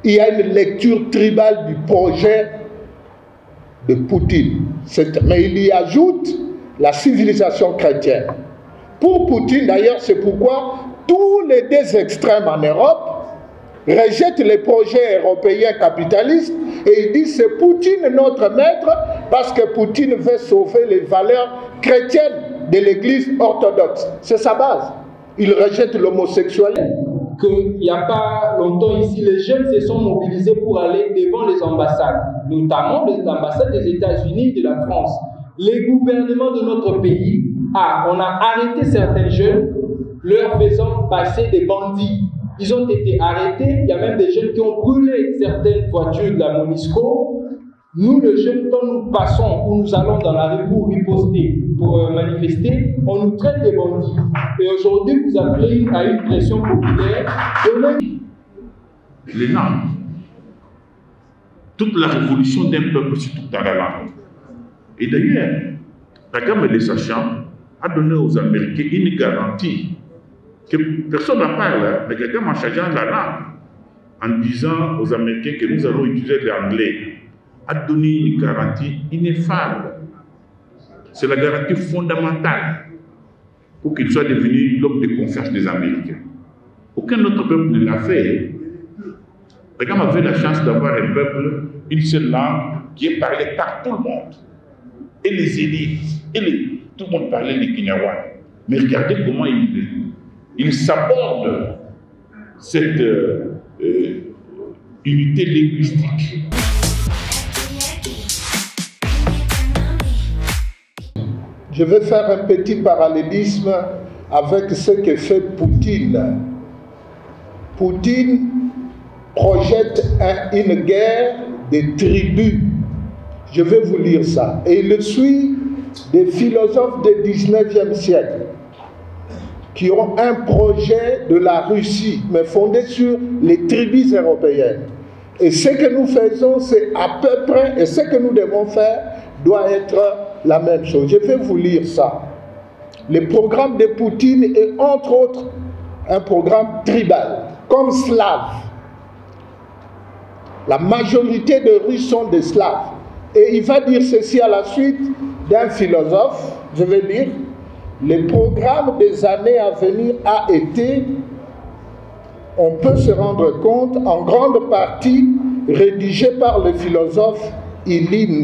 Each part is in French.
il y a une lecture tribale du projet de Poutine. Mais il y ajoute la civilisation chrétienne. Pour Poutine, d'ailleurs, c'est pourquoi tous les deux extrêmes en Europe rejettent les projets européens capitalistes et ils disent c'est Poutine notre maître parce que Poutine veut sauver les valeurs chrétiennes de l'Église orthodoxe. C'est sa base. Il rejette l'homosexualité. Qu'il n'y a pas longtemps ici, les jeunes se sont mobilisés pour aller devant les ambassades, notamment les ambassades des États-Unis et de la France. Les gouvernements de notre pays, on a arrêté certains jeunes, leur faisant passer des bandits. Ils ont été arrêtés, il y a même des jeunes qui ont brûlé certaines voitures de la MONUSCO. Nous, les jeunes, quand nous passons ou nous allons dans la rue pour riposter, pour manifester, on nous traite de bandits. Et aujourd'hui, vous appelez à une pression populaire. Les langues. Toute la révolution d'un peuple, surtout dans la langue. Et d'ailleurs, Kagame les sachants a donné aux Américains une garantie que personne n'en parle, mais Kagame en changeant la langue, en disant aux Américains que nous allons utiliser l'anglais, a donné une garantie ineffable. C'est la garantie fondamentale pour qu'il soit devenu l'homme de confiance des Américains. Aucun autre peuple ne l'a fait. Kagame avait la chance d'avoir un peuple, une seule langue qui est parlée par tout le monde. Et les élites, tout le monde parlait le Kinyawa. Mais regardez comment il s'aborde cette unité linguistique. Je vais faire un petit parallélisme avec ce que fait Poutine. Poutine projette une guerre des tribus. Je vais vous lire ça. Et il suit des philosophes du 19e siècle qui ont un projet de la Russie, mais fondé sur les tribus européennes. Et ce que nous faisons, c'est à peu près, et ce que nous devons faire doit être la même chose. Je vais vous lire ça. Le programme de Poutine est entre autres un programme tribal, comme slave. La majorité des Russes sont des slaves. Et il va dire ceci à la suite d'un philosophe, je vais lire, le programme des années à venir a été, on peut se rendre compte, en grande partie rédigé par le philosophe Ilyin.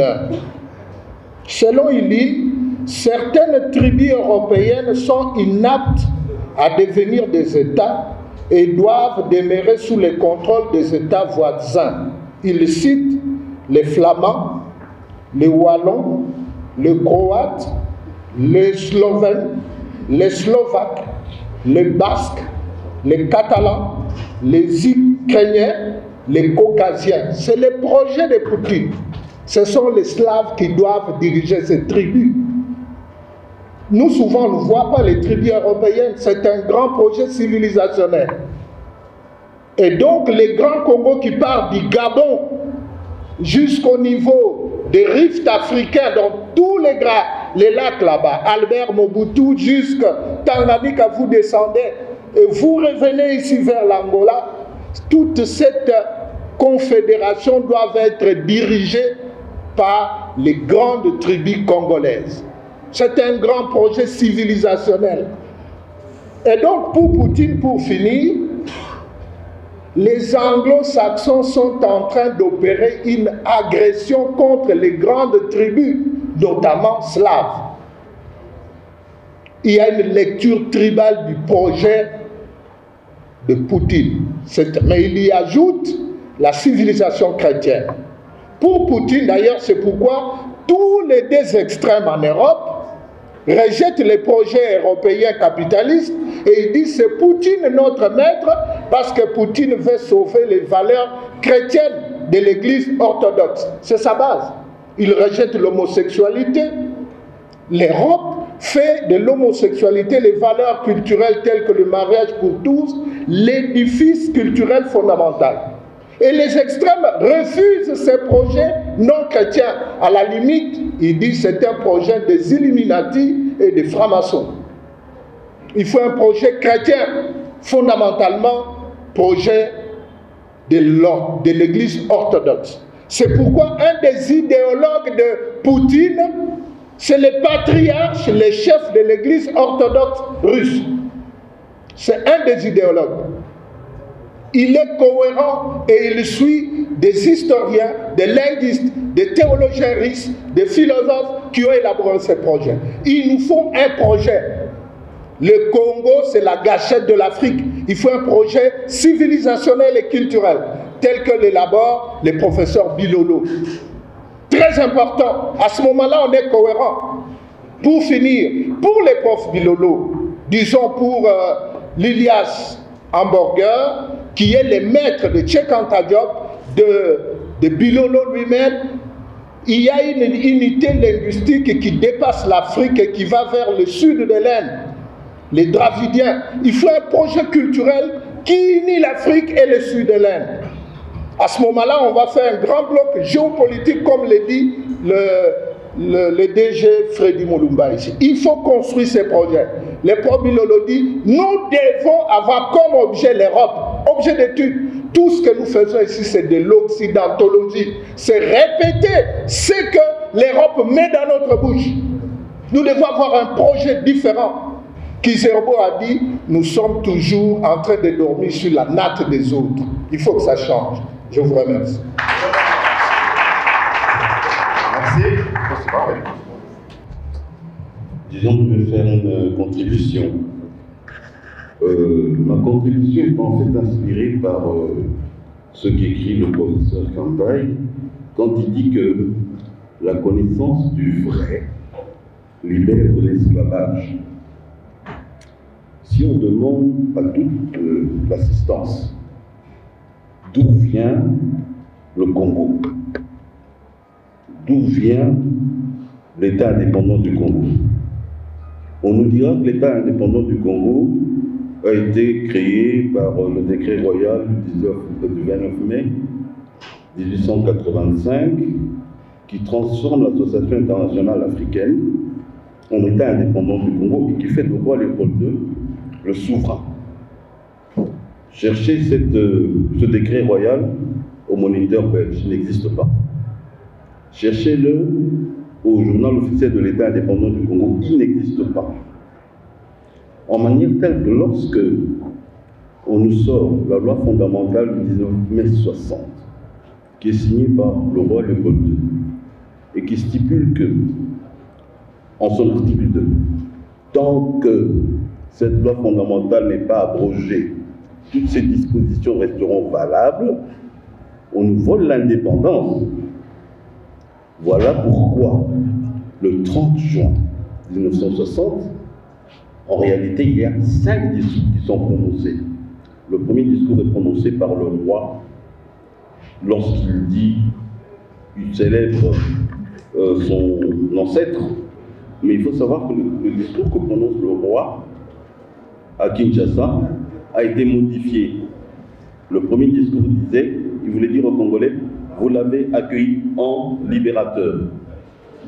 Selon Ilyin, certaines tribus européennes sont inaptes à devenir des États et doivent demeurer sous le contrôle des États voisins. Il cite les Flamands, les Wallons, les Croates, les Slovènes, les Slovaques, les Basques, les Catalans, les Ukrainiens, les Caucasiens. C'est le projet de Poutine. Ce sont les Slaves qui doivent diriger ces tribus. Nous, souvent, on ne voit pas les tribus européennes. C'est un grand projet civilisationnel. Et donc, les grands Congo qui partent du Gabon jusqu'au niveau des rifts africains, dans tous les lacs là-bas, Albert Mobutu jusqu'à Tanganyika, vous descendez et vous revenez ici vers l'Angola, toute cette confédération doit être dirigée par les grandes tribus congolaises. C'est un grand projet civilisationnel. Et donc, pour Poutine, pour finir, les anglo-saxons sont en train d'opérer une agression contre les grandes tribus, notamment slaves. Il y a une lecture tribale du projet de Poutine. Mais il y ajoute la civilisation chrétienne. Pour Poutine, d'ailleurs, c'est pourquoi tous les deux extrêmes en Europe rejettent les projets européens capitalistes et ils disent c'est Poutine notre maître parce que Poutine veut sauver les valeurs chrétiennes de l'Église orthodoxe. C'est sa base. Il rejette l'homosexualité. L'Europe fait de l'homosexualité les valeurs culturelles telles que le mariage pour tous, l'édifice culturel fondamental. Et les extrêmes refusent ces projets non chrétiens. À la limite, ils disent que c'est un projet des Illuminati et des francs-maçons. Il faut un projet chrétien, fondamentalement, projet de l'Église orthodoxe. C'est pourquoi un des idéologues de Poutine, c'est le patriarche, le chef de l'Église orthodoxe russe. C'est un des idéologues. Il est cohérent et il suit des historiens, des linguistes, des théologiens russes, des philosophes qui ont élaboré ces projets. Il nous faut un projet. Le Congo, c'est la gâchette de l'Afrique. Il faut un projet civilisationnel et culturel, tel que l'élabore le professeur Bilolo. Très important. À ce moment-là, on est cohérent. Pour finir, pour les profs Bilolo, disons pour Lilias Hamburger, qui est le maître de Cheikh Anta Diop, de Bilolo lui-même, il y a une unité linguistique qui dépasse l'Afrique et qui va vers le sud de l'Inde, les Dravidiens. Il faut un projet culturel qui unit l'Afrique et le sud de l'Inde. À ce moment-là, on va faire un grand bloc géopolitique, comme le dit le DG Freddy Mulumba ici. Il faut construire ces projets. Le prof Bilolo dit, nous devons avoir comme objet l'Europe, objet d'étude. Tout ce que nous faisons ici, c'est de l'occidentologie. C'est répéter ce que l'Europe met dans notre bouche. Nous devons avoir un projet différent. Kizerbo a dit, nous sommes toujours en train de dormir sur la natte des autres. Il faut que ça change. Je vous remercie. Merci. Disons que je vais faire une contribution. Ma contribution est en fait inspirée par ce qu'écrit le professeur Kampai quand il dit que la connaissance du vrai libère de l'esclavage. Si on demande à toute l'assistance d'où vient le Congo, d'où vient l'État indépendant du Congo, on nous dira que l'État indépendant du Congo a été créé par le décret royal du 29 mai 1885 qui transforme l'Association internationale africaine en État indépendant du Congo et qui fait du roi Léopold II le souverain. Cherchez ce décret royal au Moniteur belge, il n'existe pas. Cherchez-le au journal officiel de l'État indépendant du Congo, il n'existe pas. En manière telle que lorsque on nous sort la loi fondamentale du 19 mai 60, qui est signée par le roi Léopold II, et qui stipule que, en son article 2, tant que cette loi fondamentale n'est pas abrogée, toutes ces dispositions resteront valables, on nous vole l'indépendance. Voilà pourquoi, le 30 juin 1960, en réalité, il y a 5 discours qui sont prononcés. Le premier discours est prononcé par le roi lorsqu'il dit, il célèbre son ancêtre, mais il faut savoir que le discours que prononce le roi à Kinshasa a été modifié. Le premier discours disait, il voulait dire aux Congolais, vous l'avez accueilli en libérateur.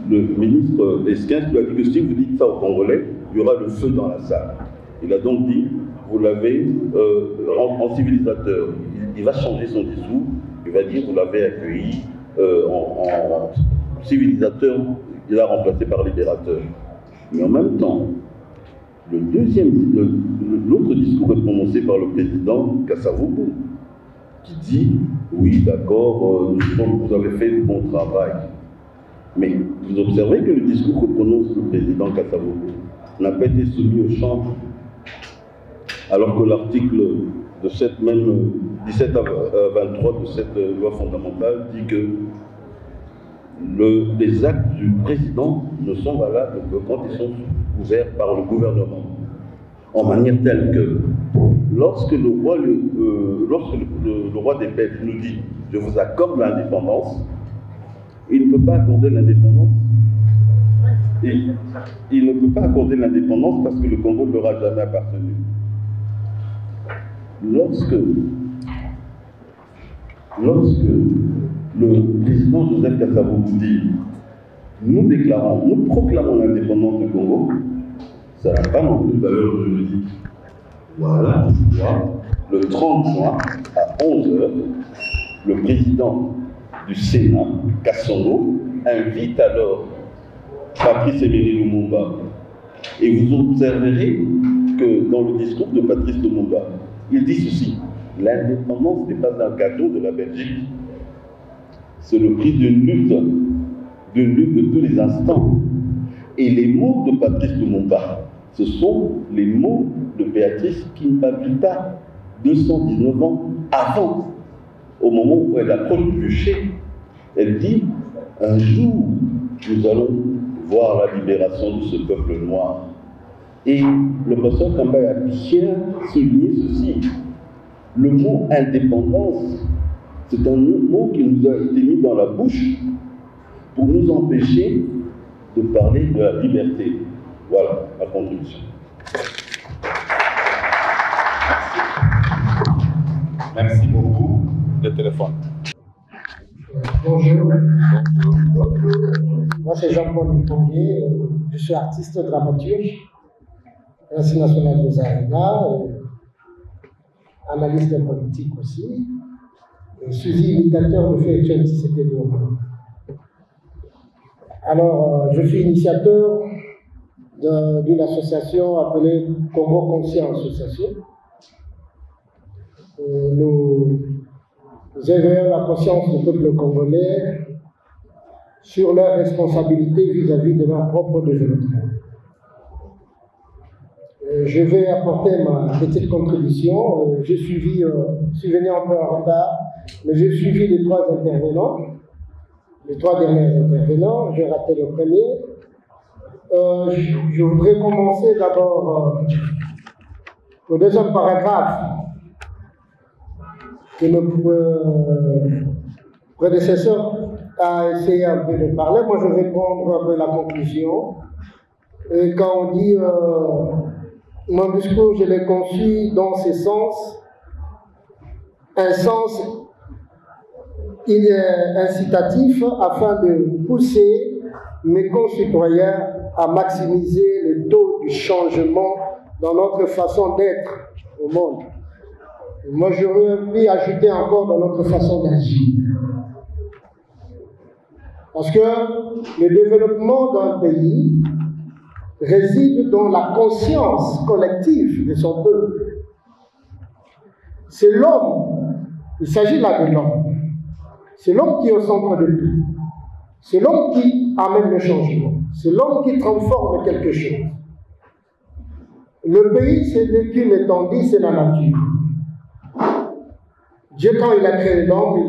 Le ministre Esquin lui a dit que si vous dites ça aux Congolais, il y aura le feu dans la salle. Il a donc dit, vous l'avez en civilisateur. Il va changer son discours, il va dire, vous l'avez accueilli en civilisateur, il l'a remplacé par libérateur. Mais en même temps, l'autre discours est prononcé par le président Kasavubu, qui dit, oui, d'accord, vous avez fait du bon travail. Mais vous observez que le discours que prononce le président Kasavubu n'a pas été soumis aux chambres, alors que l'article de cette même 17 à 23 de cette loi fondamentale dit que les actes du président ne sont valables que quand ils sont ouverts par le gouvernement. En manière telle que lorsque le roi des Belges nous dit « je vous accorde l'indépendance », il ne peut pas accorder l'indépendance. Il ne peut pas accorder l'indépendance parce que le Congo ne leur a jamais appartenu. Lorsque le président Joseph Kasavubu dit nous proclamons l'indépendance du Congo, ça n'a pas non plus de valeur juridique. Voilà pourquoi, le 30 juin à 11 h, le président du Sénat, Kassongo, invite alors Patrice Emery Lumumba. Et vous observerez que dans le discours de Patrice Lumumba, il dit ceci: l'indépendance n'est pas un cadeau de la Belgique, c'est le prix d'une lutte de tous les instants. Et les mots de Patrice Lumumba, ce sont les mots de Béatrice Kimpavita, 219 ans avant, au moment où elle approche du bûcher. Elle dit: un jour, nous allons voir la libération de ce peuple noir. Et le professeur Kambay a bien souligné ceci. Le mot indépendance, c'est un mot qui nous a été mis dans la bouche pour nous empêcher de parler de la liberté. Voilà ma contribution. Merci beaucoup. Le téléphone. Bonjour. Moi, c'est Jean-Paul Luponguet. Je suis artiste dramaturge, Institut national des arts, analyste politique aussi. Je suis imitateur de faits actuels si c'était le moment. Alors, je suis initiateur d'une association appelée Congo Conscient Association. Nous éveillons la conscience du peuple congolais sur leurs responsabilités vis-à-vis de leur propre développement. Je vais apporter ma petite contribution. Je suis venu un peu en retard, mais j'ai suivi les trois intervenants, les trois derniers intervenants. J'ai raté le premier. Je voudrais commencer d'abord au deuxième paragraphe que le prédécesseur a essayé un peu de parler. Moi, je vais prendre un peu la conclusion. Et quand on dit mon discours, je l'ai conçu dans ce sens, un sens incitatif afin de pousser mes concitoyens à maximiser le taux de changement dans notre façon d'être au monde. Moi, j'aurais pu ajouter encore dans notre façon d'agir. Parce que le développement d'un pays réside dans la conscience collective de son peuple. C'est l'homme, il s'agit là de l'homme. C'est l'homme qui est au centre de tout. C'est l'homme qui amène le changement. C'est l'homme qui transforme quelque chose. Le pays, ce n'est qu'une étendue, c'est la nature. Dieu, quand il a créé l'homme,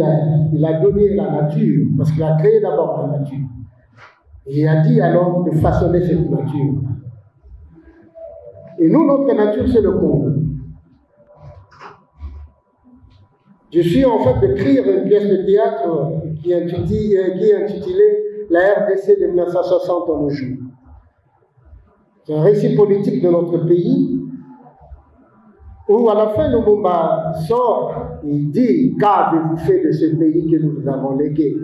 il a donné la nature, parce qu'il a créé d'abord la nature. Et il a dit à l'homme de façonner cette nature. Et nous, notre nature, c'est le Congo. Je suis en fait d'écrire une pièce de théâtre qui est intitulée La RDC de 1960 en nos jours. C'est un récit politique de notre pays où à la fin Lumumba sort, il dit: qu'avez-vous fait de ce pays que nous vous avons légué?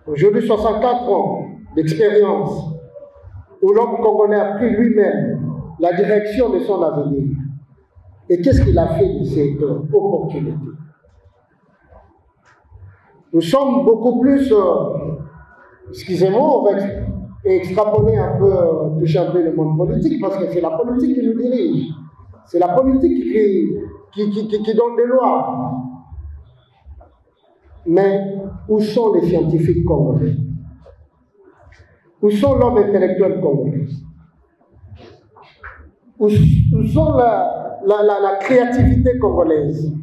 Aujourd'hui, 64 ans d'expérience où l'homme congolais a pris lui-même la direction de son avenir. Et qu'est-ce qu'il a fait de cette opportunité? Nous sommes beaucoup plus, excusez-moi, on va extrapoler un peu, toucher un peu le monde politique, parce que c'est la politique qui nous dirige. C'est la politique qui donne des lois. Mais où sont les scientifiques congolais? Où sont l'homme intellectuel congolais? Où sont la créativité congolaise?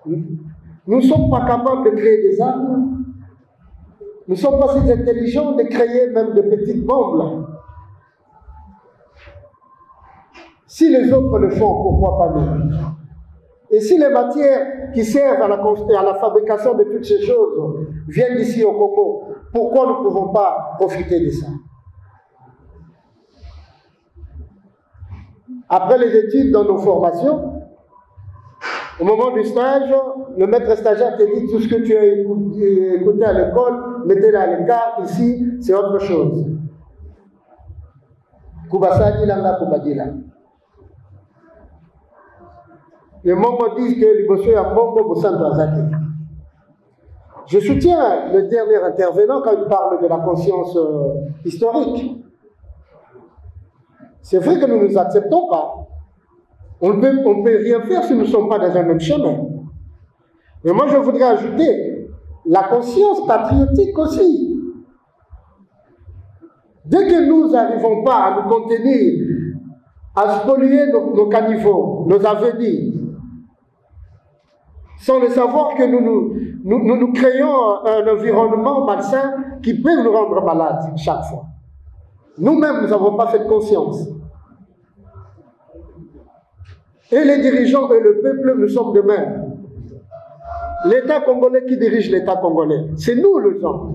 Nous ne sommes pas capables de créer des armes. Nous ne sommes pas si intelligents de créer même de petites bombes là. Si les autres le font, pourquoi pas nous? Et si les matières qui servent à la fabrication de toutes ces choses viennent d'ici au Congo, pourquoi nous ne pouvons pas profiter de ça? Après les études dans nos formations, au moment du stage, le maître stagiaire te dit tout ce que tu as écouté à l'école, mettez-le à l'écart, ici c'est autre chose. Kubasadi langa kubadila. Les Mongo disent que les Bosso et Mongo Bossan Azate. Je soutiens le dernier intervenant quand il parle de la conscience historique. C'est vrai que nous ne nous acceptons pas. On ne peut rien faire si nous ne sommes pas dans un même chemin. Mais moi, je voudrais ajouter la conscience patriotique aussi. Dès que nous n'arrivons pas à nous contenir, à spolier nos caniveaux, nos avenirs, sans le savoir que nous créons un environnement malsain qui peut nous rendre malades chaque fois. Nous-mêmes, nous n'avons pas cette conscience. Et les dirigeants et le peuple, nous sommes de même. L'État congolais qui dirige l'État congolais, c'est nous les gens.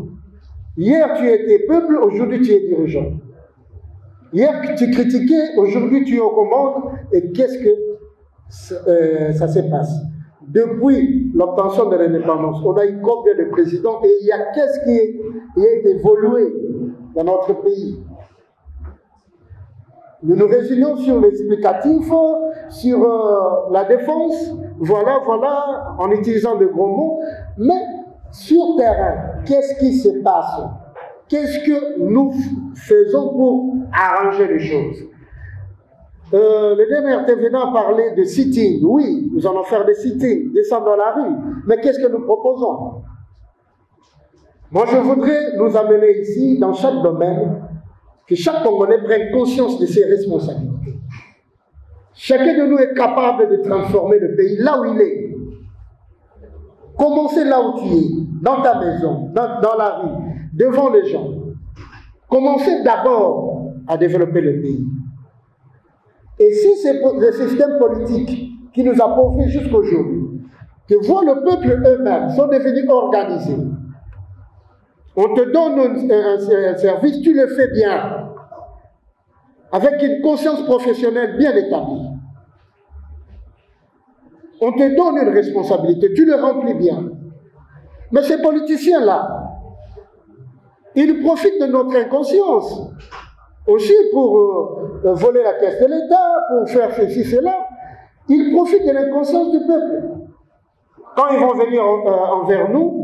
Hier, tu étais peuple, aujourd'hui, tu es dirigeant. Hier, tu critiquais, aujourd'hui, tu es aux commandes. Et qu'est-ce que ça se passe? Depuis l'obtention de l'indépendance, on a eu combien de présidents et il y a qu'est-ce qui est évolué dans notre pays? Nous nous résilions sur l'explicatif, sur la défense, voilà, en utilisant de gros mots, mais sur terrain, qu'est-ce qui se passe? Qu'est-ce que nous faisons pour arranger les choses? Le dernier intervenant a parlé de sitting. Oui, nous allons faire des sittings, descendre dans la rue. Mais qu'est-ce que nous proposons? Moi, je voudrais nous amener ici, dans chaque domaine, que chaque Congolais prenne conscience de ses responsabilités. Chacun de nous est capable de transformer le pays là où il est. Commencez là où tu es, dans ta maison, dans la rue, devant les gens. Commencez d'abord à développer le pays. Et si c'est le système politique qui nous appauvrit jusqu'aujourd'hui, que voit le peuple eux-mêmes sont devenus organisés, on te donne un service, tu le fais bien, avec une conscience professionnelle bien établie. On te donne une responsabilité, tu le remplis bien. Mais ces politiciens-là, ils profitent de notre inconscience, aussi pour voler la caisse de l'État, pour faire ceci, cela. Ils profitent de l'inconscience du peuple. Quand ils vont venir envers nous,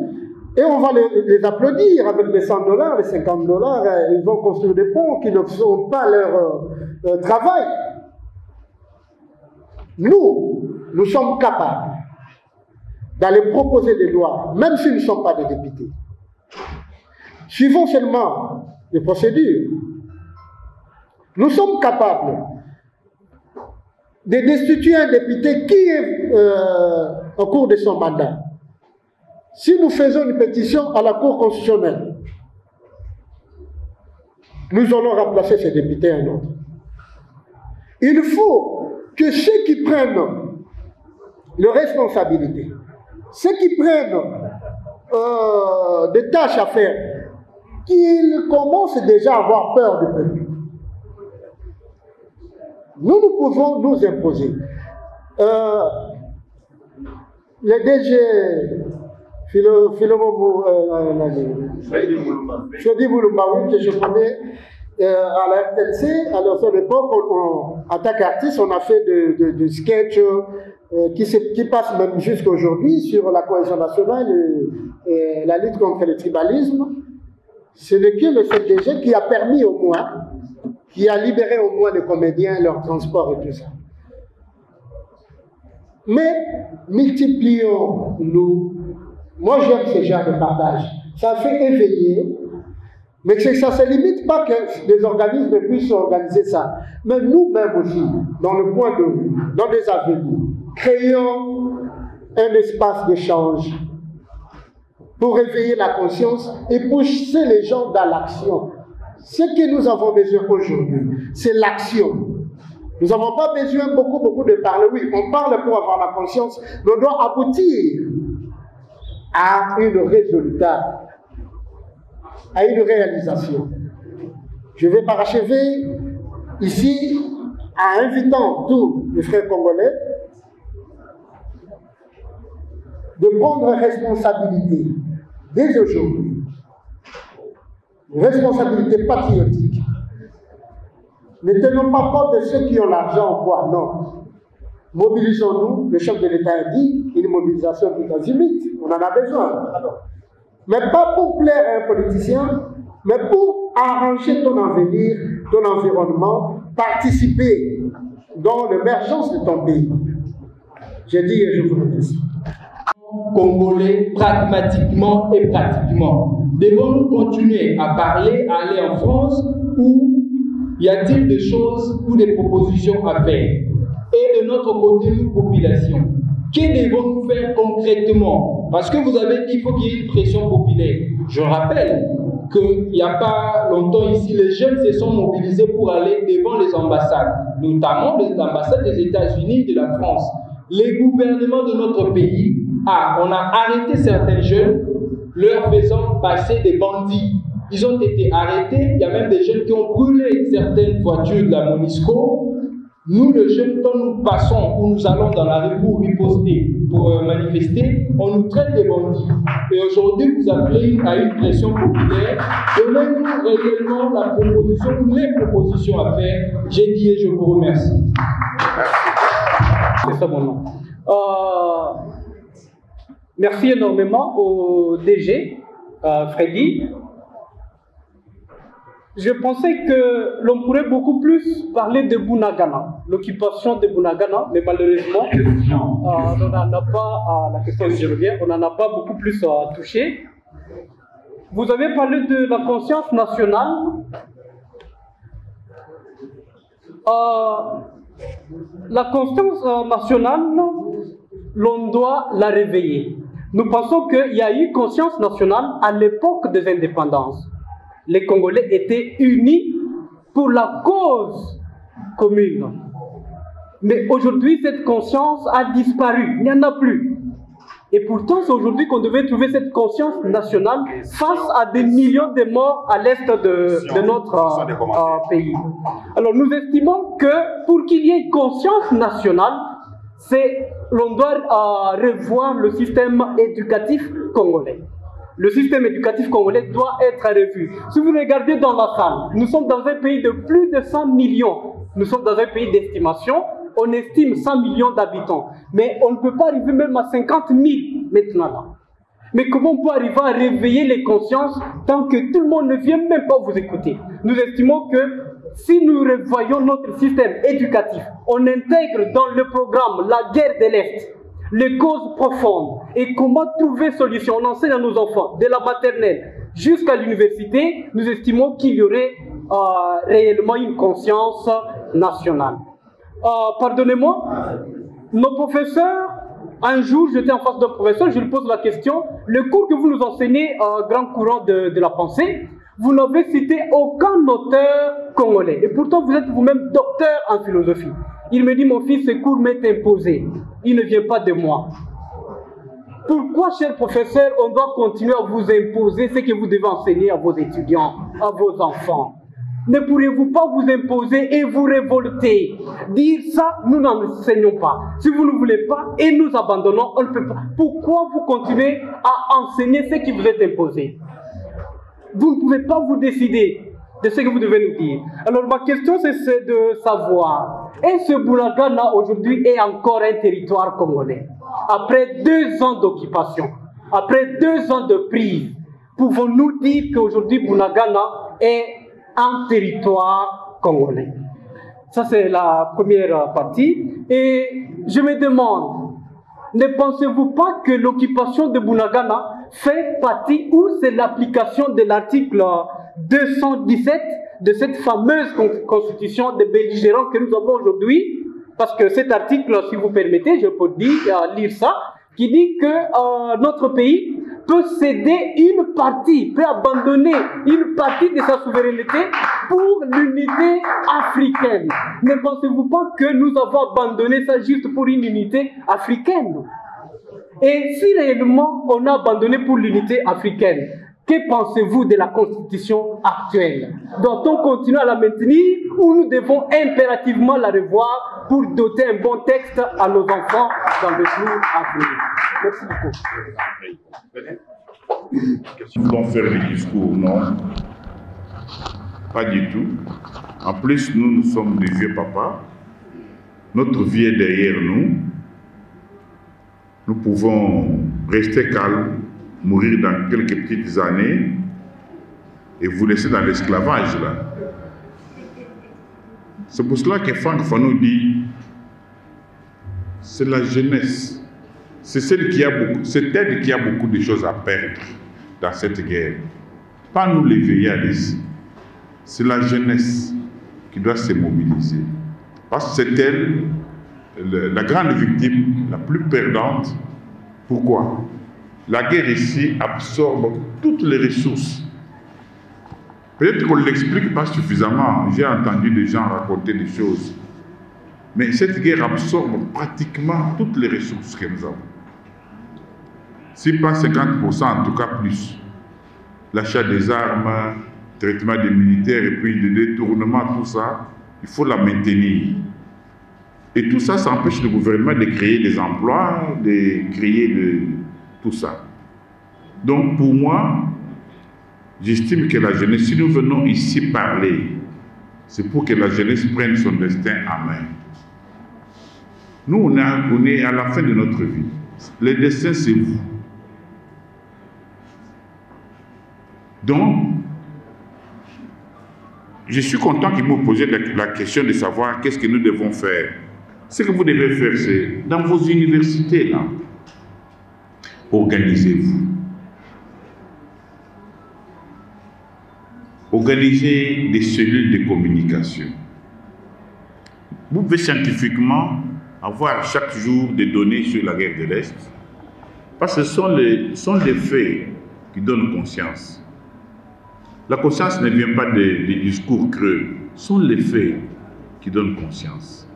et on va les applaudir avec les $100, les $50, ils vont construire des ponts qui ne sont pas leur travail. Nous sommes capables d'aller proposer des lois, même si nous ne sommes pas des députés. Suivons seulement les procédures. Nous sommes capables de destituer un député qui est au cours de son mandat. Si nous faisons une pétition à la Cour constitutionnelle, nous allons remplacer ce député à un autre. Il faut que ceux qui prennent leurs responsabilités, ceux qui prennent des tâches à faire, qu'ils commencent déjà à avoir peur du peuple. Nous pouvons nous imposer. Le DG Chodi Moulumba, que je connais à la RTNC, à l'époque, en tant qu'artiste, on a fait de sketchs qui passent même jusqu'à aujourd'hui sur la cohésion nationale et la lutte contre le tribalisme. Ce n'est que le CDG qui a permis au moins, qui a libéré au moins les comédiens, leur transport et tout ça. Mais multiplions-nous. Moi, j'aime ce genre de partage. Ça fait éveiller, mais que ça ne se limite pas que les organismes puissent organiser ça. Mais nous-mêmes aussi, dans le coin de rue, dans des avenues, créons un espace d'échange pour éveiller la conscience et pousser les gens dans l'action. Ce que nous avons besoin aujourd'hui, c'est l'action. Nous n'avons pas besoin beaucoup de parler. Oui, on parle pour avoir la conscience, mais on doit aboutir à un résultat, à une réalisation. Je vais parachever ici en invitant tous les frères congolais de prendre responsabilité dès aujourd'hui, responsabilité patriotique. Ne tenons pas compte de ceux qui ont l'argent ou quoi, non. mobilisons-nous. Le chef de l'État a dit une mobilisation tout azimut. On en a besoin. Mais pas pour plaire à un politicien, mais pour arranger ton avenir, ton environnement, participer dans l'émergence de ton pays. Je dis et je vous remercie. Congolais, pragmatiquement et pratiquement, devons-nous continuer à parler, à aller en France, ou y a-t-il des choses ou des propositions à faire? Et de notre côté, nous, population, que devons-nous faire concrètement? Parce que vous avez dit qu'il faut qu'il y ait une pression populaire. Je rappelle qu'il n'y a pas longtemps ici, les jeunes se sont mobilisés pour aller devant les ambassades, notamment les ambassades des États-Unis et de la France. Les gouvernements de notre pays, on a arrêté certains jeunes, leur faisant passer des bandits. Ils ont été arrêtés, il y a même des jeunes qui ont brûlé certaines voitures de la MONUSCO. Nous, les jeunes, quand nous passons ou nous allons dans la rue pour riposter, pour manifester, on nous traite de bandits. Et aujourd'hui, vous appelez à une pression populaire. Donnez-nous réellement la proposition ou les propositions à faire. J'ai dit et je vous remercie. C'est ça mon nom. Merci énormément au DG, Freddy. Je pensais que l'on pourrait beaucoup plus parler de Bunagana, l'occupation de Bunagana, mais malheureusement, on n'en a pas, la question je reviens, on n'en a pas beaucoup plus touché. Vous avez parlé de la conscience nationale. La conscience nationale, l'on doit la réveiller. Nous pensons qu'il y a eu conscience nationale à l'époque des indépendances. Les Congolais étaient unis pour la cause commune. Mais aujourd'hui, cette conscience a disparu, il n'y en a plus. Et pourtant, c'est aujourd'hui qu'on devait trouver cette conscience nationale face à des millions de morts à l'est de notre pays. Alors, nous estimons que pour qu'il y ait une conscience nationale, l'on doit revoir le système éducatif congolais. Le système éducatif congolais doit être revu. Si vous regardez dans la salle, nous sommes dans un pays de plus de 100 millions. Nous sommes dans un pays d'estimation. On estime 100 millions d'habitants. Mais on ne peut pas arriver même à 50 000 maintenant. Là. Mais comment on peut arriver à réveiller les consciences tant que tout le monde ne vient même pas vous écouter? Nous estimons que si nous revoyons notre système éducatif, on intègre dans le programme la guerre de l'Est, les causes profondes et comment trouver solution. On enseigne à nos enfants, de la maternelle jusqu'à l'université, nous estimons qu'il y aurait réellement une conscience nationale. Pardonnez-moi, nos professeurs, un jour j'étais en face d'un professeur, je lui pose la question, le cours que vous nous enseignez, grand courant de la pensée, vous n'avez cité aucun auteur congolais. Et pourtant, vous êtes vous-même docteur en philosophie. Il me dit, mon fils, ce cours m'est imposé. Il ne vient pas de moi. Pourquoi, cher professeur, on doit continuer à vous imposer ce que vous devez enseigner à vos étudiants, à vos enfants? Ne pourriez-vous pas vous imposer et vous révolter? Dire ça, nous n'enseignons pas. Si vous ne voulez pas et nous abandonnons, on ne peut pas. Pourquoi vous continuez à enseigner ce qui vous est imposé? Vous ne pouvez pas vous décider de ce que vous devez nous dire. Alors ma question c'est de savoir, est-ce que Bunagana aujourd'hui est encore un territoire congolais? Après 2 ans d'occupation, après 2 ans de prise, pouvons-nous dire qu'aujourd'hui Bunagana est un territoire congolais? Ça c'est la première partie. Et je me demande, ne pensez-vous pas que l'occupation de Bunagana fait partie ou c'est l'application de l'article 217 de cette fameuse constitution des belligérants que nous avons aujourd'hui? Parce que cet article, si vous permettez, je peux lire ça, qui dit que notre pays peut céder une partie, peut abandonner une partie de sa souveraineté pour l'unité africaine. Ne pensez-vous pas que nous avons abandonné ça juste pour une unité africaine? Et si réellement on a abandonné pour l'unité africaine, que pensez-vous de la constitution actuelle? Doit-on continuer à la maintenir ou nous devons impérativement la revoir pour doter un bon texte à nos enfants dans le jour à venir? Merci beaucoup. Ils vont faire des discours, non? Pas du tout. En plus, nous sommes des vieux papas. notre vie est derrière nous. Nous pouvons rester calmes, mourir dans quelques petites années et vous laisser dans l'esclavage là. C'est pour cela que Franck Fanon dit c'est la jeunesse. C'est elle qui a beaucoup de choses à perdre dans cette guerre. Pas nous les vieillards ici. C'est la jeunesse qui doit se mobiliser. Parce que c'est elle, la grande victime, la plus perdante. Pourquoi? La guerre ici absorbe toutes les ressources. Peut-être qu'on ne l'explique pas suffisamment. J'ai entendu des gens raconter des choses. Mais cette guerre absorbe pratiquement toutes les ressources que nous avons. Si pas 50%, en tout cas plus. L'achat des armes, le traitement des militaires et puis le détournement, tout ça, il faut la maintenir. Et tout ça, ça empêche le gouvernement de créer des emplois, de créer tout ça. Donc pour moi, j'estime que la jeunesse, si nous venons ici parler, c'est pour que la jeunesse prenne son destin en main. Nous, on est à la fin de notre vie. Le destin, c'est vous. Donc, je suis content qu'il m'ait posé la question de savoir qu'est-ce que nous devons faire. Ce que vous devez faire, c'est dans vos universités, là, organisez-vous. Organisez des cellules de communication. Vous pouvez scientifiquement avoir chaque jour des données sur la guerre de l'Est, parce que ce sont les faits qui donnent conscience. La conscience ne vient pas des discours creux, ce sont les faits qui donnent conscience.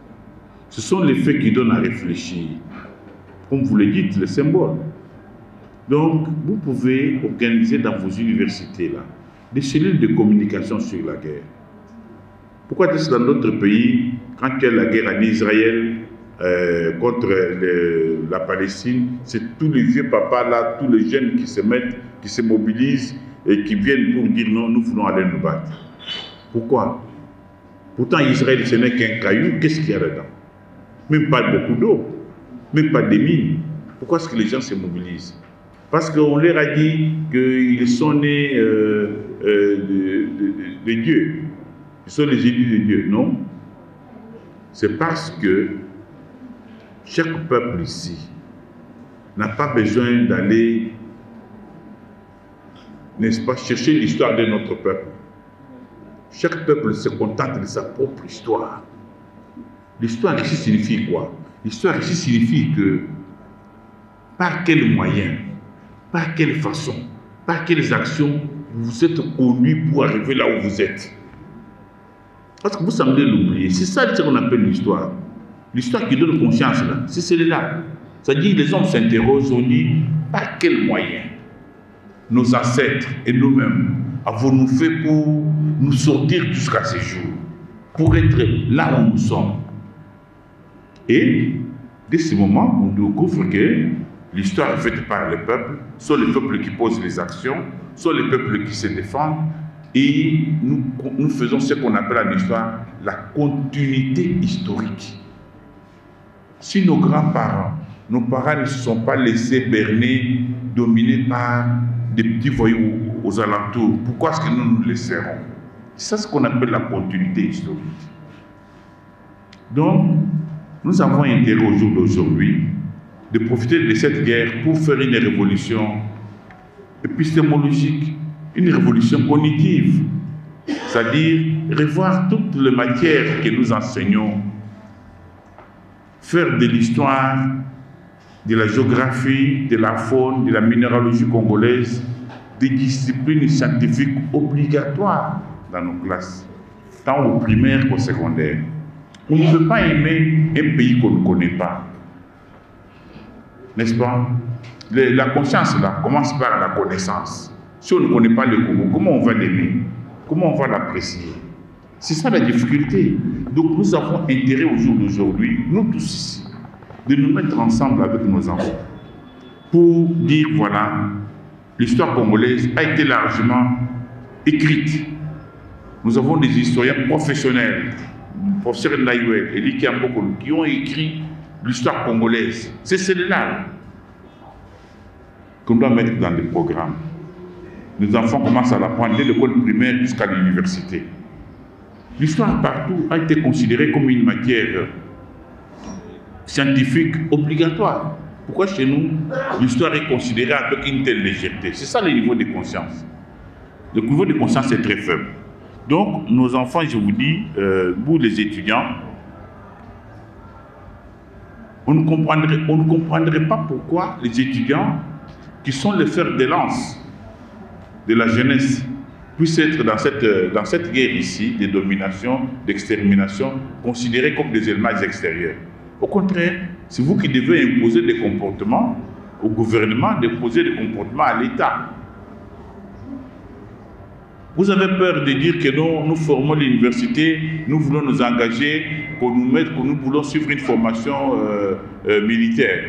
Ce sont les faits qui donnent à réfléchir. Comme vous le dites, les symboles. Donc, vous pouvez organiser dans vos universités là, des cellules de communication sur la guerre. Pourquoi est-ce que dans d'autres pays, quand il y a la guerre en Israël contre la Palestine, c'est tous les vieux papas là, tous les jeunes qui se mettent, qui se mobilisent et qui viennent pour dire non, nous voulons aller nous battre. Pourquoi? Pourtant Israël ce n'est qu'un caillou, qu'est-ce qu'il y a dedans? Même pas beaucoup d'eau, même pas des mines. Pourquoi est-ce que les gens se mobilisent? Parce qu'on leur a dit qu'ils sont nés de Dieu. Ils sont les élus de Dieu. Non. C'est parce que chaque peuple ici n'a pas besoin d'aller, n'est-ce pas, chercher l'histoire de notre peuple. Chaque peuple se contente de sa propre histoire. L'histoire ici signifie quoi? L'histoire ici signifie que par quels moyens, par quelle façon, par quelles actions vous êtes connus pour arriver là où vous êtes. Parce que vous semblez l'oublier. C'est ça ce qu'on appelle l'histoire. L'histoire qui donne conscience là, c'est celle-là. C'est-à-dire que les hommes s'interrogent, on dit par quels moyens nos ancêtres et nous-mêmes avons-nous fait pour nous sortir jusqu'à ce jour, pour être là où nous sommes. Et dès ce moment, on découvre que l'histoire est faite par les peuples, soit les peuples qui posent les actions, soit les peuples qui se défendent, et nous faisons ce qu'on appelle en histoire la continuité historique. Si nos grands-parents, nos parents ne se sont pas laissés berner, dominés par des petits voyous aux alentours, pourquoi est-ce que nous nous laisserons? C'est ça ce qu'on appelle la continuité historique. Donc, nous avons intérêt au jour d'aujourd'hui de profiter de cette guerre pour faire une révolution épistémologique, une révolution cognitive, c'est-à-dire revoir toutes les matières que nous enseignons, faire de l'histoire, de la géographie, de la faune, de la minéralogie congolaise, des disciplines scientifiques obligatoires dans nos classes, tant au primaire qu'au secondaire. On ne peut pas aimer un pays qu'on ne connaît pas. N'est-ce pas? La conscience là commence par la connaissance. Si on ne connaît pas le Congo, comment on va l'aimer? Comment on va l'apprécier? C'est ça la difficulté. Donc nous avons intérêt au jour d'aujourd'hui, nous tous ici, de nous mettre ensemble avec nos enfants pour dire voilà, l'histoire congolaise a été largement écrite. Nous avons des historiens professionnels, professeur Naïwel et Liki Ambokolo, qui ont écrit l'histoire congolaise. C'est celle-là qu'on doit mettre dans les programmes. Nos enfants commencent à l'apprendre dès l'école primaire jusqu'à l'université. L'histoire partout a été considérée comme une matière scientifique obligatoire. Pourquoi chez nous, l'histoire est considérée avec une telle légèreté? C'est ça le niveau de conscience. Le niveau de conscience est très faible. Donc, nos enfants, je vous dis, vous les étudiants, on ne comprendrait pas pourquoi les étudiants, qui sont les fers de lance de la jeunesse, puissent être dans cette guerre ici, de domination, d'extermination, considérés comme des éléments extérieurs. Au contraire, c'est vous qui devez imposer des comportements au gouvernement, d'imposer des comportements à l'État. Vous avez peur de dire que non, nous formons l'université, nous voulons nous engager, que nous voulons suivre une formation militaire.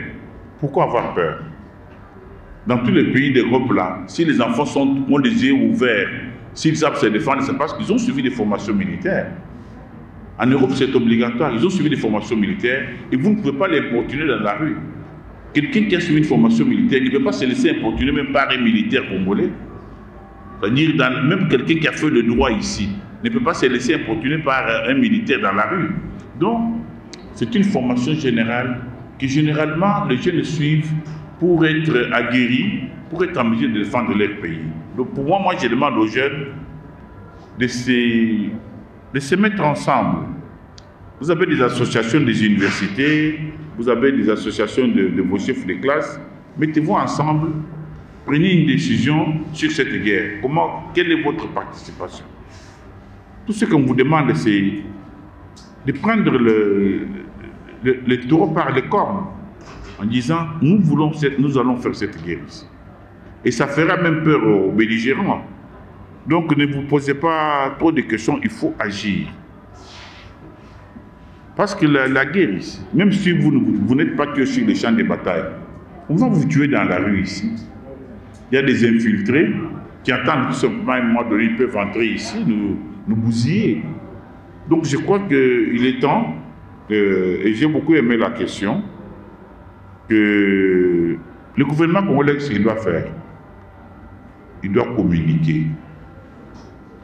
Pourquoi avoir peur? Dans tous les pays d'Europe, là, si les enfants ont les yeux ouverts, s'ils savent se défendre, c'est parce qu'ils ont suivi des formations militaires. En Europe, c'est obligatoire. Ils ont suivi des formations militaires et vous ne pouvez pas les importuner dans la rue. Quelqu'un qui a suivi une formation militaire, il ne peut pas se laisser importuner même par un militaire congolais. C'est-à-dire, même quelqu'un qui a fait le droit ici ne peut pas se laisser importuner par un militaire dans la rue. Donc, c'est une formation générale que généralement les jeunes suivent pour être aguerris, pour être en mesure de défendre leur pays. Donc pour moi, je demande aux jeunes de se mettre ensemble. Vous avez des associations des universités, vous avez des associations de vos chefs de classe. Mettez-vous ensemble, prenez une décision sur cette guerre. Quelle est votre participation? Tout ce qu'on vous demande, c'est de prendre le taureau par les cornes en disant nous allons faire cette guerre ici. Et ça fera même peur aux belligérants. Donc ne vous posez pas trop de questions, il faut agir. Parce que la guerre ici, même si vous n'êtes pas que sur les champs de bataille, on va vous tuer dans la rue ici. Il y a des infiltrés qui attendent tout simplement à un moment donné, ils peuvent entrer ici, nous bousiller. Donc je crois qu'il est temps, et j'ai beaucoup aimé la question, que le gouvernement congolais, ce qu'il doit faire, il doit communiquer.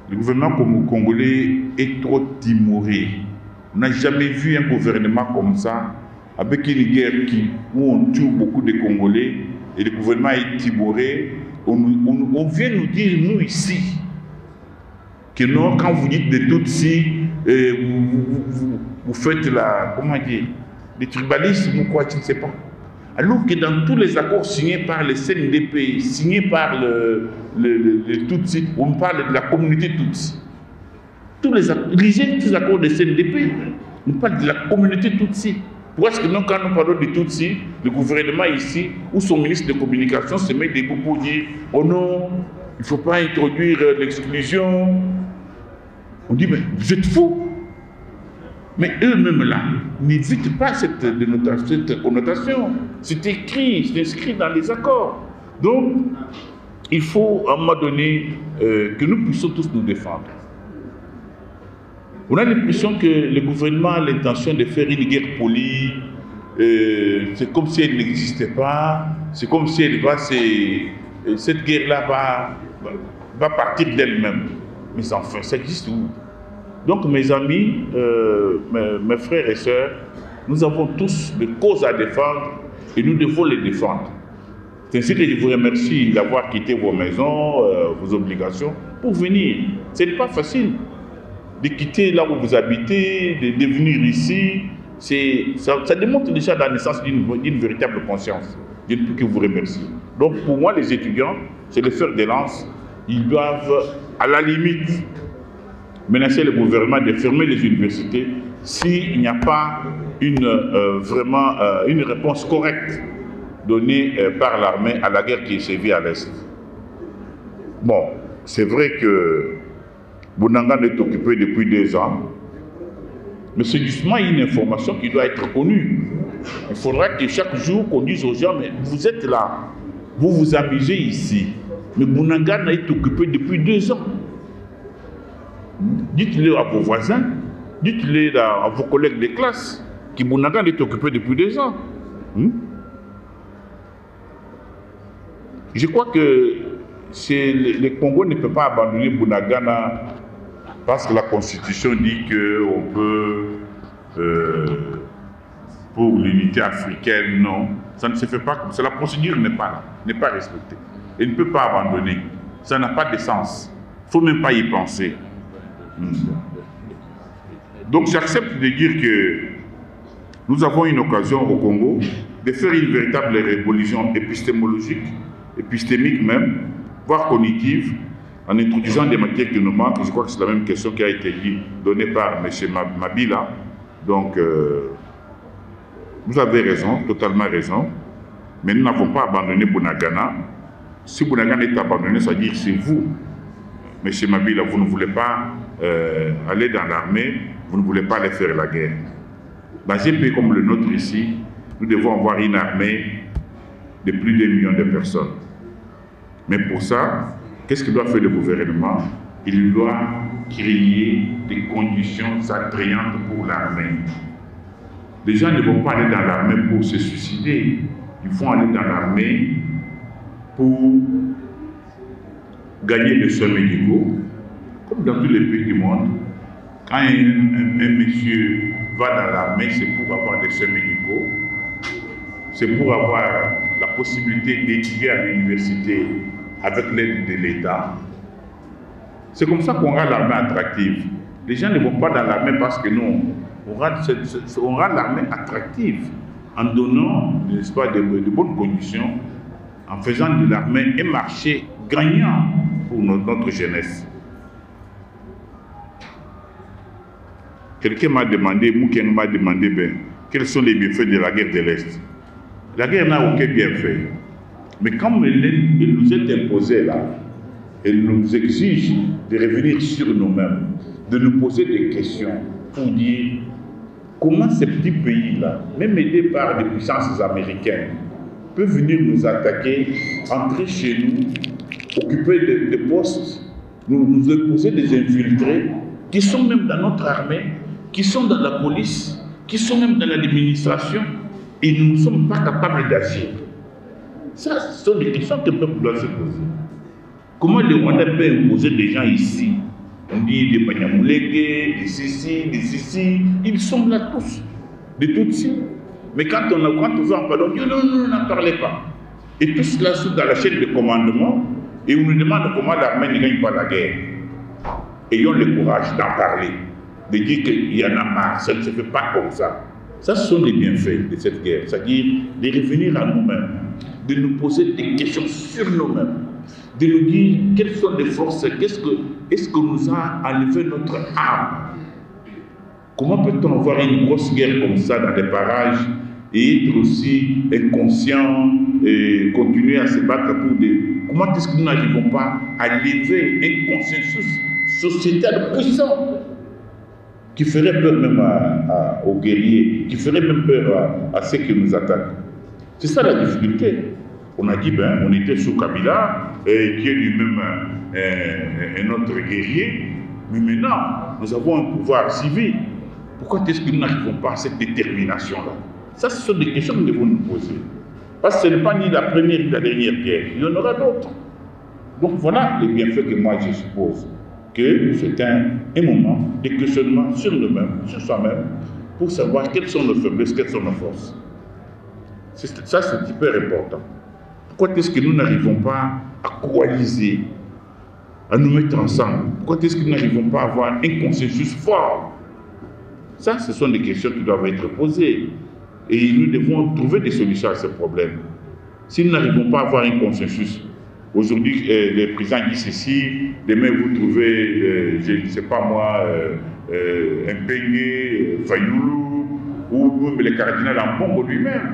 Le gouvernement congolais est trop timoré. On n'a jamais vu un gouvernement comme ça, avec une guerre où on tue beaucoup de Congolais, et le gouvernement est timoré. On vient nous dire, nous ici, que non, quand vous dites des Tutsis, vous faites le tribalisme ou quoi, je ne sais pas. Alors que dans tous les accords signés par les CNDP, signés par les Tutsis, on parle de la communauté Tutsi. Lisez tous les accords des CNDP, on parle de la communauté Tutsi. Pourquoi est-ce que non, quand nous parlons de Tutsi, le gouvernement ici, ou son ministre de communication se met debout pour dire « Oh non, il ne faut pas introduire l'exclusion ». On dit « Mais vous êtes fous !» Mais eux-mêmes là, n'évitent pas cette connotation. C'est écrit, c'est inscrit dans les accords. Donc, il faut à un moment donné que nous puissions tous nous défendre. On a l'impression que le gouvernement a l'intention de faire une guerre polie. C'est comme si elle n'existait pas. C'est comme si cette guerre-là va partir d'elle-même. Mais enfin, ça existe où? Donc mes amis, mes frères et sœurs, nous avons tous des causes à défendre et nous devons les défendre. C'est ainsi que je vous remercie d'avoir quitté vos maisons, vos obligations, pour venir. Ce n'est pas facile de quitter là où vous habitez, de venir ici. Ça démontre déjà la naissance d'une véritable conscience. Je ne peux que vous remercier. Donc pour moi, les étudiants, c'est le fer de lance. Ils doivent, à la limite, menacer le gouvernement de fermer les universités s'il n'y a pas vraiment une réponse correcte donnée par l'armée à la guerre qui sévit à l'Est. Bon, c'est vrai que Bunanga est occupé depuis 2 ans, mais c'est justement une information qui doit être connue. Il faudra que chaque jour qu'on dise aux gens, mais vous êtes là, vous vous amusez ici, mais Bunanga est occupé depuis 2 ans. Dites-le à vos voisins, Dites-le à vos collègues de classe qui Bounagan est occupé depuis 2 ans. Je crois que les Congos ne peuvent pas abandonner Bunagana parce que la Constitution dit qu'on peut, pour l'unité africaine, non. Ça ne se fait pas comme ça. La procédure n'est pas là, n'est pas respectée. Elle ne peut pas abandonner. Ça n'a pas de sens. Il ne faut même pas y penser. Donc j'accepte de dire que nous avons une occasion au Congo de faire une véritable révolution épistémologique, épistémique même, voire cognitive, en introduisant des matières qui nous manquent. Je crois que c'est la même question qui a été donnée par M. Mabila. Donc, vous avez raison, totalement raison, mais nous n'avons pas abandonné Bunagana. Si Bunagana est abandonné, ça veut dire que c'est vous, M. Mabila, vous ne voulez pas aller dans l'armée, vous ne voulez pas aller faire la guerre. Dans un pays comme le nôtre ici, nous devons avoir une armée de plus d'1 million de personnes. Mais pour ça, qu'est-ce que doit faire le gouvernement? Il doit créer des conditions attrayantes pour l'armée. Les gens ne vont pas aller dans l'armée pour se suicider. Ils vont aller dans l'armée pour gagner des soins médicaux, comme dans tous les pays du monde. Quand un monsieur va dans l'armée, c'est pour avoir des soins médicaux, c'est pour avoir la possibilité d'étudier à l'université avec l'aide de l'État. C'est comme ça qu'on rend l'armée attractive. Les gens ne vont pas dans l'armée parce que nous, on rend l'armée attractive en donnant, n'est-ce pas, de bonnes conditions, en faisant de l'armée un marché gagnant pour notre jeunesse. Quelqu'un m'a demandé, Moukeng m'a demandé, quels sont les bienfaits de la guerre de l'Est. La guerre n'a aucun bienfait. Mais comme elle nous est imposée là, elle nous exige de revenir sur nous-mêmes, de nous poser des questions pour dire comment ces petits pays-là, même aidés par des puissances américaines, peuvent venir nous attaquer, entrer chez nous, occuper des postes, nous imposer des infiltrés qui sont même dans notre armée, qui sont dans la police, qui sont même dans l'administration, et nous ne sommes pas capables d'agir. Ça, ce sont des questions que le peuple doit se poser. Comment le Rwanda peut imposer des gens ici? On dit des Banyamuleke, des Sissi, ils sont là tous, des Tutsis. Mais quand on veut en parler, on dit non, n'en parlez pas. Et tout cela sont dans la chaîne de commandement, et on nous demande comment l'armée ne gagne pas la guerre. Ayons le courage d'en parler, de dire qu'il y en a marre, ça ne se fait pas comme ça. Ça, ce sont les bienfaits de cette guerre, c'est-à-dire de revenir à nous-mêmes, de nous poser des questions sur nous-mêmes, de nous dire quelles sont les forces, est-ce que nous a enlevé notre âme? Comment peut-on avoir une grosse guerre comme ça dans des parages et être aussi inconscient et continuer à se battre pour des... Comment est-ce que nous n'arrivons pas à lever un consensus sociétal puissant qui ferait peur même aux guerriers, qui ferait même peur à ceux qui nous attaquent? C'est ça la difficulté. On a dit, on était sous Kabila, qui est lui-même un autre guerrier, mais maintenant, nous avons un pouvoir civil. Pourquoi est-ce que nous n'arrivons pas à cette détermination-là? Ça, ce sont des questions que nous devons nous poser. Parce que ce n'est pas ni la première ni la dernière guerre, il y en aura d'autres. Donc voilà les bienfaits que moi je suppose. Que c'est un moment de questionnement sur nous-mêmes, sur soi-même, pour savoir quelles sont nos faiblesses, quelles sont nos forces. Ça, c'est hyper important. Pourquoi est-ce que nous n'arrivons pas à coaliser, à nous mettre ensemble? Pourquoi est-ce que nous n'arrivons pas à avoir un consensus fort? Ça, ce sont des questions qui doivent être posées. Et nous devons trouver des solutions à ces problèmes. Si nous n'arrivons pas à avoir un consensus, aujourd'hui, le président dit ceci, demain vous trouvez, je ne sais pas moi, un Peigné, Fayoulou, ou même le cardinal Ambongo lui-même.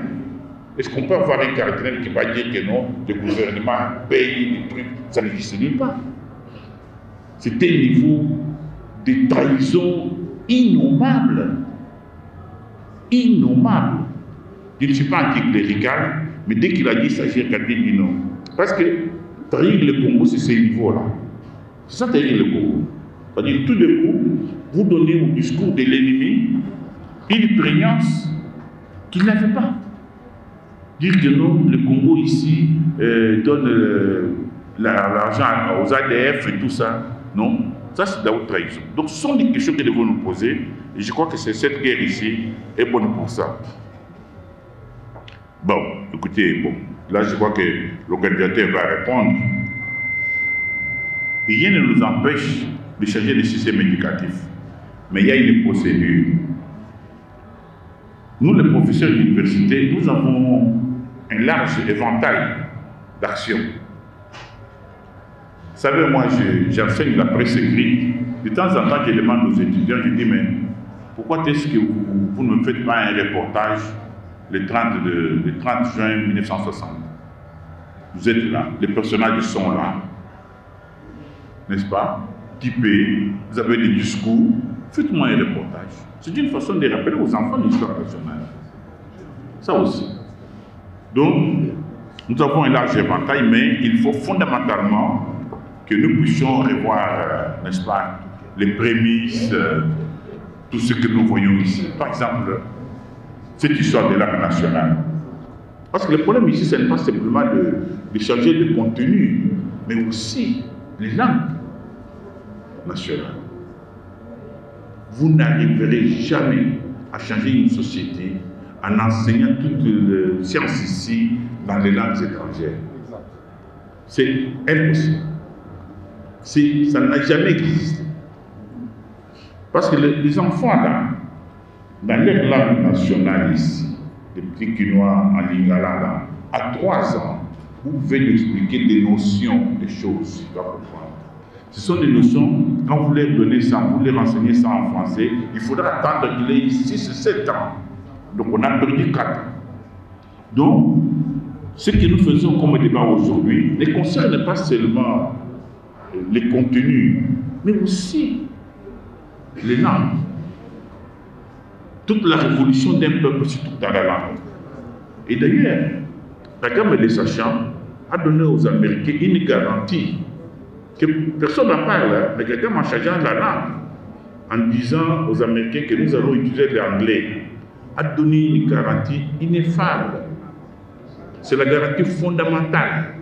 Est-ce qu'on peut avoir un cardinal qui va dire que non, le gouvernement paye des trucs? Ça n'existe nulle part. C'est un niveau de trahison innommable. Innommable. Je ne suis pas anticlérical, mais dès qu'il a dit ça, j'ai regardé, dit non. Parce que trahir le Congo, c'est ce niveau-là. C'est ça trahir le Congo. C'est-à-dire tout d'un coup, vous donnez au discours de l'ennemi une prégnance qu'il n'avait pas. Dire que non, le Congo ici donne l'argent aux ADF et tout ça, non, ça c'est de la haute trahison. Donc ce sont des questions que nous devons nous poser, et je crois que cette guerre ici est bonne pour ça. Bon, écoutez, bon, là je crois que l'organisateur va répondre. Rien ne nous empêche de changer le système éducatif, mais il y a une procédure. Nous, les professeurs de l'université, nous avons un large éventail d'actions. Vous savez, moi, j'enseigne la presse écrite. De temps en temps, je demande aux étudiants, je dis, mais pourquoi est-ce que vous ne faites pas un reportage le 30 juin 1960? Vous êtes là, les personnages sont là, n'est-ce pas? Typés, vous avez des discours, faites-moi un reportage. C'est une façon de rappeler aux enfants l'histoire nationale. Ça aussi. Donc, nous avons un large éventail, mais il faut fondamentalement que nous puissions revoir, n'est-ce pas, les prémices, tout ce que nous voyons ici. Par exemple, cette histoire de langue nationale. Parce que le problème ici, ce n'est pas simplement de changer de contenu, mais aussi les langues nationales. Vous n'arriverez jamais à changer une société en enseignant toutes les sciences ici dans les langues étrangères. C'est impossible. Ça n'a jamais existé. Parce que les enfants là, dans leur langue nationale ici, les petits Quinois en lingala là, à 3 ans, vous pouvez lui expliquer des notions, des choses, tu vas comprendre. Ce sont des notions, quand vous leur donnez ça, vous leur enseignez ça en français, il faudra attendre qu'il ait 6 ou 7 ans. Donc on a perdu 4 ans. Donc, ce que nous faisons comme débat aujourd'hui ne concerne pas seulement les contenus, mais aussi les langues. Toute la révolution d'un peuple, c'est tout à la langue. Et d'ailleurs, Kagame les sachant a donné aux Américains une garantie que personne n'en parle, mais Kagame en changeant la langue, en disant aux Américains que nous allons utiliser l'anglais, a donné une garantie ineffable. C'est la garantie fondamentale